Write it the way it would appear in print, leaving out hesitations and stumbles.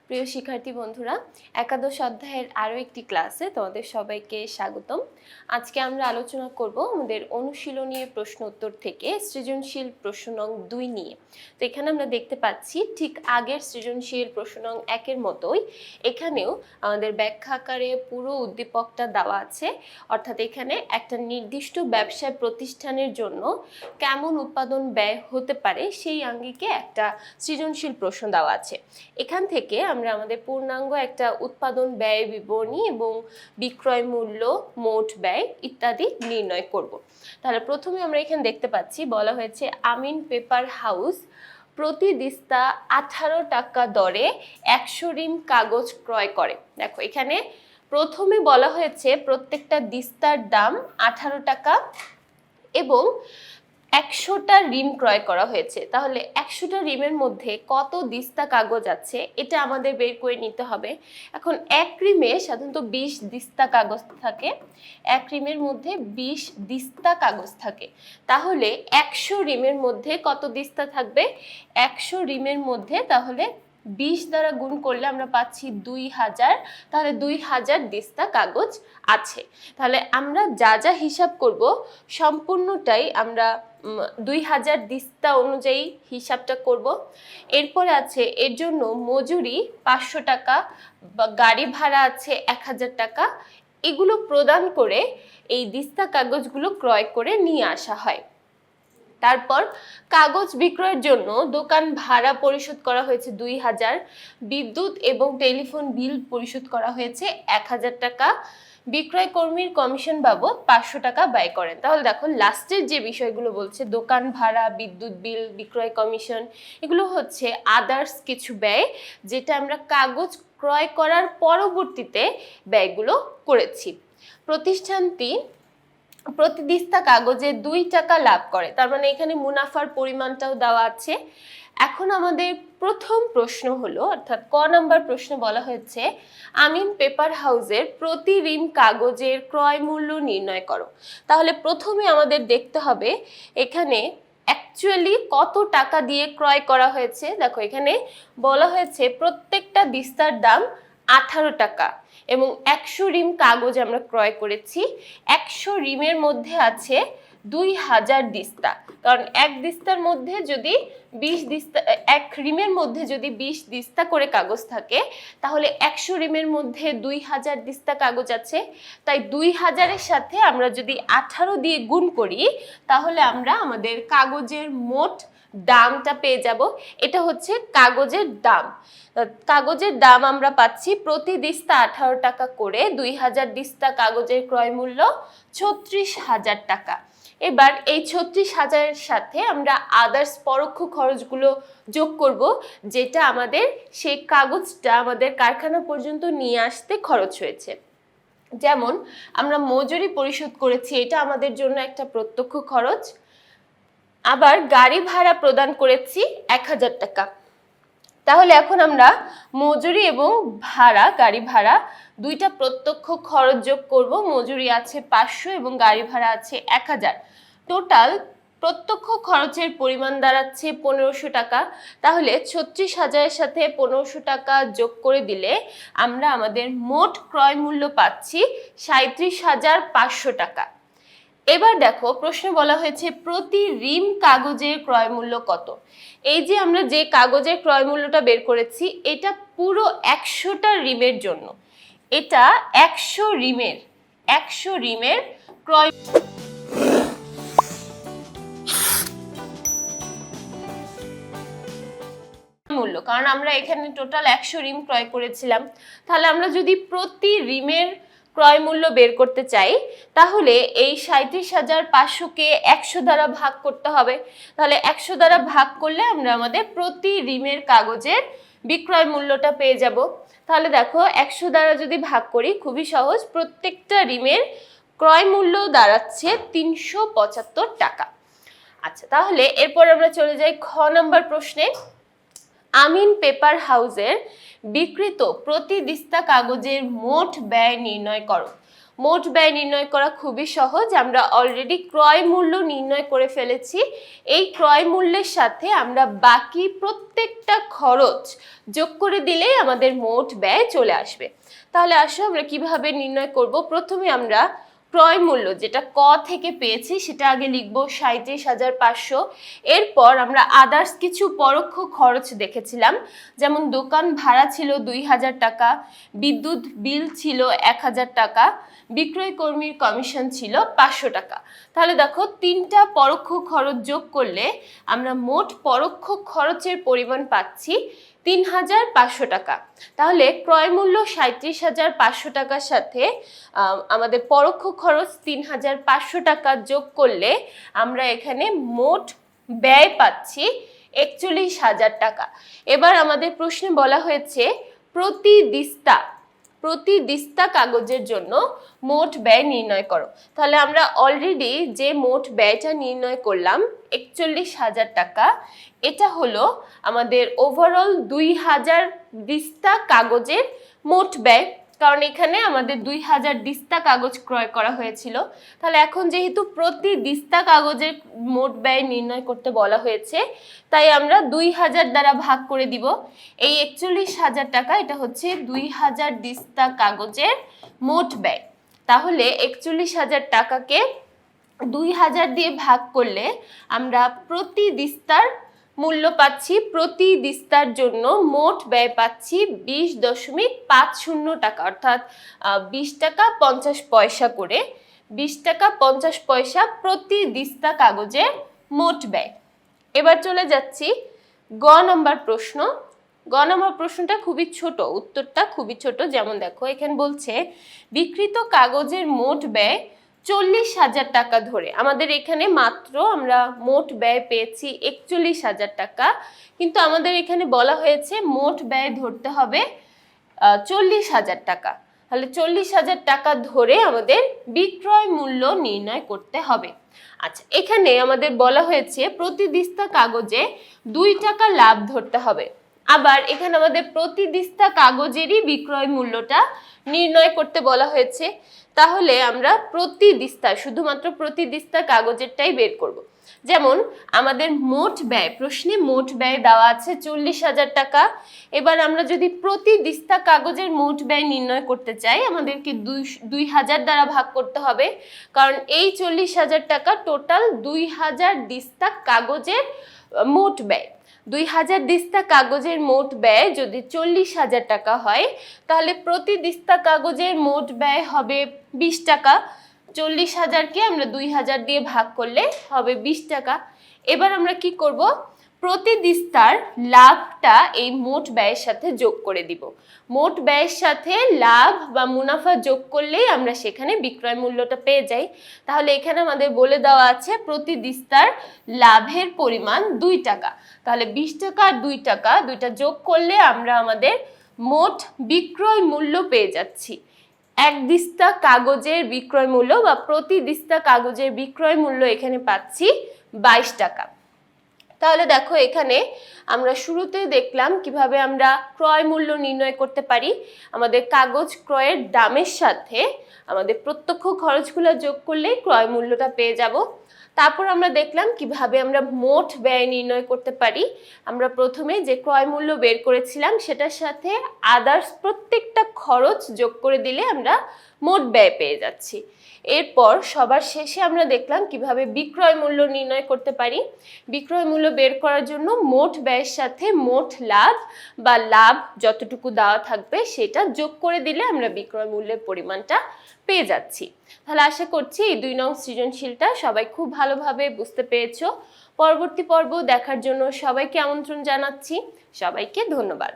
প্রিয় শিক্ষার্থী বন্ধুরা, একাদশ অধ্যায়ের আরও একটি ক্লাসে তোমাদের সবাইকে স্বাগতম। আজকে আমরা আলোচনা করব আমাদের অনুশীলনী প্রশ্ন উত্তর থেকে সৃজনশীল প্রশ্ন নং 2 নিয়ে। তো এখানে আমরা দেখতে পাচ্ছি ঠিক আগের সৃজনশীল প্রশ্ন নং 1-এর মতোই এখানেও আমাদের ব্যাখ্যা আকারে পুরো উদ্দীপকটা দেওয়া আছে, অর্থাৎ এখানে একটা নির্দিষ্ট ব্যবসায় প্রতিষ্ঠানের জন্য কেমন উৎপাদন ব্যয় হতে পারে সেই আঙ্গিকে একটা সৃজনশীল প্রশ্ন দেওয়া আছে। এখান থেকে আমরা আমাদের পূর্ণাঙ্গ একটা উৎপাদন ব্যয় বিবরণী এবং বিক্রয় মূল্য, মোট ব্যয় ইত্যাদি নির্ণয় করব। তাহলে প্রথমে আমরা এখানে দেখতে পাচ্ছি বলা হয়েছে আমিন পেপার হাউস প্রতি দিস্তা 18 টাকা দরে 100 রিম কাগজ ক্রয় করে। দেখো এখানে প্রথমে বলা হয়েছে প্রত্যেকটা দিস্তার দাম 18 টাকা এবং 100টা রিম ক্রয় করা হয়েছে। তাহলে 100টা রিমের মধ্যে কত দিস্তা কাগজ আছে এটা আমাদের বের করে নিতে হবে। এখন এক রিমে সাধারণত 20 দিস্তা কাগজ থাকে, এক রিমের মধ্যে 20 দিস্তা কাগজ থাকে। তাহলে 100 রিমের মধ্যে কত দিস্তা থাকবে? 100 রিমের মধ্যে তাহলে 20 দ্বারা গুণ করলে আমরা পাচ্ছি 2000। তাহলে 2000 দিস্তা কাগজ আছে। তাহলে আমরা যা যা হিসাব করব সম্পূর্ণটাই আমরা 2000 দিস্তা অনুযায়ী হিসাবটা করব। এরপরে আছে এর জন্য মজুরি 500 টাকা, গাড়ি ভাড়া আছে 1000 টাকা। এগুলো প্রদান করে এই দিস্তা কাগজগুলো ক্রয় করে নিয়ে আসা হয়। তারপর কাগজ বিক্রয়ের জন্য দোকান ভাড়া পরিশোধ করা হয়েছে 2000, বিদ্যুৎ এবং টেলিফোন বিল পরিশোধ করা হয়েছে 1000 টাকা, বিক্রয় কর্মীর কমিশন বাবদ 500 টাকা ব্যয় করেন। তাহলে দেখো লাস্টের যে বিষয়গুলো বলছে দোকান ভাড়া, বিদ্যুৎ বিল, বিক্রয় কমিশন, এগুলো হচ্ছে আদার্স কিছু ব্যয় যেটা আমরা কাগজ ক্রয় করার পরবর্তীতে ব্যয়গুলো করেছি। প্রতিষ্ঠানটি প্রতি দিস্তা কাগজে 2 টাকা লাভ করে, তার মানে এখানে মুনাফার পরিমাণটাও দেওয়া আছে। এখন আমাদের প্রথম প্রশ্ন হলো, অর্থাৎ ক নাম্বার প্রশ্ন বলা হয়েছে আমিন পেপার হাউসের প্রতি রিম কাগজের ক্রয় মূল্য নির্ণয় করো। তাহলে প্রথমে আমাদের দেখতে হবে এখানে অ্যাকচুয়ালি কত টাকা দিয়ে ক্রয় করা হয়েছে। দেখো এখানে বলা হয়েছে প্রত্যেকটা দিস্তার দাম 18 টাকা এবং 100 রিম কাগজ আমরা ক্রয় করেছি। 100 রিমের মধ্যে আছে 2000 দিস্তা, কারণ এক দিস্তার মধ্যে যদি 20 দিস্তা, এক রিমের মধ্যে যদি 20 দিস্তা করে কাগজ থাকে তাহলে 100 রিমের মধ্যে 2000 দিস্তা কাগজ আছে। তাই 2000-এর সাথে আমরা যদি 18 দিয়ে গুণ করি তাহলে আমরা আমাদের কাগজের মোট দামটা পেয়ে যাব। এটা হচ্ছে কাগজের দাম। কাগজের দাম আমরা পাচ্ছি প্রতি দিস্তা 18 টাকা করে, 2000 দিস্তা কাগজের ক্রয় মূল্য 36,000 টাকা। এবার এই 36,000-এর সাথে আমরা আদার্স পরোক্ষ খরচগুলো যোগ করব, যেটা আমাদের সেই কাগজটা আমাদের কারখানা পর্যন্ত নিয়ে আসতে খরচ হয়েছে। যেমন আমরা মজুরি পরিশোধ করেছি, এটা আমাদের জন্য একটা প্রত্যক্ষ খরচ। আবার গাড়ি ভাড়া প্রদান করেছি 1000 টাকা। তাহলে এখন আমরা মজুরি এবং ভাড়া, গাড়ি ভাড়া দুইটা প্রত্যক্ষ খরচ যোগ করব। মজুরি আছে 500 এবং গাড়ি ভাড়া আছে 1000। টোটাল প্রত্যক্ষ খরচের পরিমাণ দাঁড়াচ্ছে 1500 টাকা। তাহলে 36,000-এর সাথে 1500 টাকা যোগ করে দিলে আমরা আমাদের মোট ক্রয় মূল্য পাচ্ছি 37,500 টাকা। এবার দেখো প্রশ্নে বলা হয়েছে প্রতি রিম কাগজের ক্রয় মূল্য কত। এই যে আমরা যে কাগজের ক্রয় মূল্যটা বের করেছি এটা পুরো 100টা রিমের জন্য। এটা 100 রিমের ক্রয় মূল্য, কারণ আমরা এখানে টোটাল 100 রিম ক্রয় করেছিলাম। তাহলে আমরা যদি প্রতি রিমের ক্রয় মূল্য বের করতে চাই তাহলে এই 37,500-কে 100 দ্বারা ভাগ করতে হবে। তাহলে 100 দ্বারা ভাগ করলে আমরা আমাদের প্রতি রিমের কাগজের বিক্রয় মূল্যটা পেয়ে যাব। তাহলে দেখো 100 দ্বারা যদি ভাগ করি খুবই সহজ, প্রত্যেকটা রিমের ক্রয় মূল্য দাঁড়াচ্ছে 375 টাকা। আচ্ছা, তাহলে এরপর আমরা চলে যাই খ নাম্বার প্রশ্নে। আমিন পেপার হাউসের বিক্রিত প্রতি দিস্তা কাগজের মোট ব্যয় নির্ণয় করো। মোট ব্যয় নির্ণয় করা খুবই সহজ। আমরা অলরেডি ক্রয় মূল্য নির্ণয় করে ফেলেছি। এই ক্রয় মূল্যের সাথে আমরা বাকি প্রত্যেকটা খরচ যোগ করে দিলেই আমাদের মোট ব্যয় চলে আসবে। তাহলে আসো আমরা কিভাবে নির্ণয় করব। প্রথমে আমরা ক্রয় মূল্য যেটা ক থেকে পেয়েছি সেটা আগে লিখব 37,500। এরপর আমরা আদার্স কিছু পরোক্ষ খরচ দেখেছিলাম, যেমন দোকান ভাড়া ছিল 2,000 টাকা, বিদ্যুৎ বিল ছিল 1,000 টাকা, বিক্রয় কর্মীর কমিশন ছিল 500 টাকা। তাহলে দেখো তিনটা পরোক্ষ খরচ যোগ করলে আমরা মোট পরোক্ষ খরচের পরিমাণ পাচ্ছি 3,500 টাকা। তাহলে ক্রয় মূল্য 37,500 টাকার সাথে আমাদের পরোক্ষ খরচ 3,500 টাকা যোগ করলে আমরা এখানে মোট ব্যয় পাচ্ছি 41,000 টাকা। এবার আমাদের প্রশ্নে বলা হয়েছে প্রতি দিস্তা কাগজের জন্য মোট ব্যয় নির্ণয় করো। তাহলে আমরা অলরেডি যে মোট ব্যয়টা নির্ণয় করলাম 41,000 টাকা, এটা হলো আমাদের ওভারঅল 2,000 দিস্তা কাগজের মোট ব্যয়, কারণ এখানে আমাদের 2,000 দিস্তা কাগজ ক্রয় করা হয়েছিল। তাহলে এখন যেহেতু প্রতি দিস্তা কাগজের মোট ব্যয় নির্ণয় করতে বলা হয়েছে, তাই আমরা 2,000 দ্বারা ভাগ করে দিব। এই 41,000 টাকা এটা হচ্ছে 2,000 দিস্তা কাগজের মোট ব্যয়। তাহলে 41,000 টাকাকে 2,000 দিয়ে ভাগ করলে আমরা প্রতি দিস্তার মূল্য পাচ্ছি, প্রতি দিস্তার জন্য মোট ব্যয় পাচ্ছি 20.50 টাকা, অর্থাৎ 20 টাকা 50 পয়সা করে, 20 টাকা 50 পয়সা প্রতি দিস্তা কাগজের মোট ব্যয়। এবার চলে যাচ্ছি গ নম্বর প্রশ্ন। গ নম্বর প্রশ্নটা খুবই ছোট, উত্তরটা খুবই ছোট। যেমন দেখো এখানে বলছে বিক্রিত কাগজের মোট ব্যয় 40,000 টাকা ধরে। আমাদের এখানে মাত্র আমরা মোট ব্যয় পেয়েছি 41,000 টাকা, কিন্তু আমাদের এখানে বলা হয়েছে মোট ব্যয় ধরতে হবে 40,000 টাকা। তাহলে 40,000 টাকা ধরে আমাদের বিক্রয় মূল্য নির্ণয় করতে হবে। আচ্ছা, এখানে আমাদের বলা হয়েছে প্রতি দিস্তা কাগজে 2 টাকা লাভ ধরতে হবে। আবার এখানে আমাদের প্রতি দিস্তা কাগজেরই বিক্রয় মূল্যটা নির্ণয় করতে বলা হয়েছে। তাহলে আমরা প্রতি দিস্তা, শুধুমাত্র প্রতি দিস্তা কাগজেরটাই বের করব। যেমন আমাদের মোট ব্যয়, প্রশ্নে মোট ব্যয় দেওয়া আছে 40,000 টাকা। এবার আমরা যদি প্রতি দিস্তা কাগজের মোট ব্যয় নির্ণয় করতে চাই, আমাদেরকে 2,000 দ্বারা ভাগ করতে হবে, কারণ এই 40,000 টাকা টোটাল 2,000 দিস্তা কাগজের মোট ব্যয়। 2,000 দিস্তা কাগজের মোট ব্যয় যদি 40,000 টাকা হয়, তাহলে প্রতি দিস্তা কাগজের মোট ব্যয় হবে 20 টাকা। 40,000কে আমরা 2,000 দিয়ে ভাগ করলে হবে 20 টাকা। এবার আমরা কি করব, প্রতি দিস্তার লাভটা এই মোট ব্যয়ের সাথে যোগ করে দিব। মোট ব্যয়ের সাথে লাভ বা মুনাফা যোগ করলেই আমরা সেখানে বিক্রয় মূল্যটা পেয়ে যাই। তাহলে এখানে আমাদের বলে দেওয়া আছে প্রতি দিস্তার লাভের পরিমাণ 2 টাকা। তাহলে 20 টাকা আর 2 টাকা, দুইটা যোগ করলে আমরা আমাদের মোট বিক্রয় মূল্য পেয়ে যাচ্ছি। এক দিস্তা কাগজের বিক্রয় মূল্য বা প্রতি দিস্তা কাগজের বিক্রয় মূল্য এখানে পাচ্ছি 22 টাকা। তাহলে দেখো এখানে আমরা শুরুতেই দেখলাম কিভাবে আমরা ক্রয় মূল্য নির্ণয় করতে পারি। আমাদের কাগজ ক্রয়ের দামের সাথে আমাদের প্রত্যক্ষ খরচগুলো যোগ করলেই ক্রয় মূল্যটা পেয়ে যাব। তারপর আমরা দেখলাম কিভাবে আমরা মোট ব্যয় নির্ণয় করতে পারি। আমরা প্রথমে যে ক্রয় মূল্য বের করেছিলাম সেটার সাথে আদার্স প্রত্যেকটা খরচ যোগ করে দিলে আমরা মোট ব্যয় পেয়ে যাচ্ছি। এরপর সবার শেষে আমরা দেখলাম কিভাবে বিক্রয় মূল্য নির্ণয় করতে পারি। বিক্রয় মূল্য বের করার জন্য মোট ব্যয়ের সাথে মোট লাভ বা লাভ যতটুকু দেওয়া থাকবে সেটা যোগ করে দিলে আমরা বিক্রয় মূল্যের পরিমাণটা পেয়ে যাচ্ছি। তাহলে আশা করছি এই 2 নং সৃজনশীলটা সবাই খুব ভালোভাবে বুঝতে পেরেছো। পরবর্তী পর্ব দেখার জন্য সবাইকে আমন্ত্রণ জানাচ্ছি। সবাইকে ধন্যবাদ।